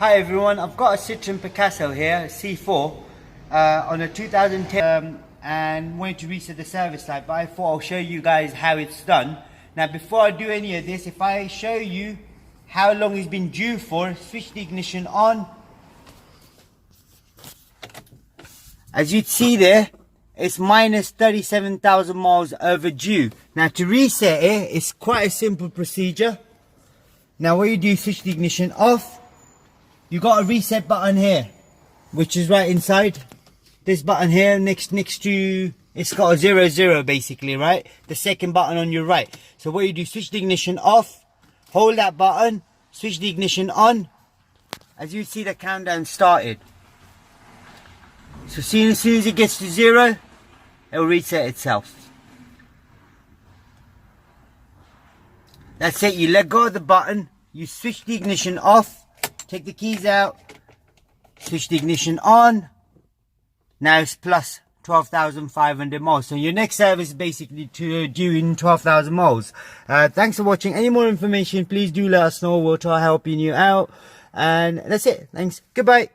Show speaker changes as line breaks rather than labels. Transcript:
Hi everyone, I've got a Citroen Picasso here, C4, on a 2010 and wanted to reset the service light, but I thought I'll show you guys how it's done. Now before I do any of this, if I show you how long it's been due for, switch the ignition on. As you'd see there, it's minus 37,000 miles overdue. Now to reset it, it's quite a simple procedure. Now what you do, switch the ignition off. You got a reset button here, which is right inside this button here, next to, it's got a 00 basically, right? The second button on your right. So what you do, switch the ignition off, hold that button, switch the ignition on. As you see, the countdown started. So as soon as it gets to 0, it will reset itself. That's it, you let go of the button, you switch the ignition off, take the keys out, switch the ignition on. Now it's plus 12,500 miles. So your next service is basically due in 12,000 miles. Thanks for watching. Any more information, please do let us know. We'll try helping you out. And that's it. Thanks. Goodbye.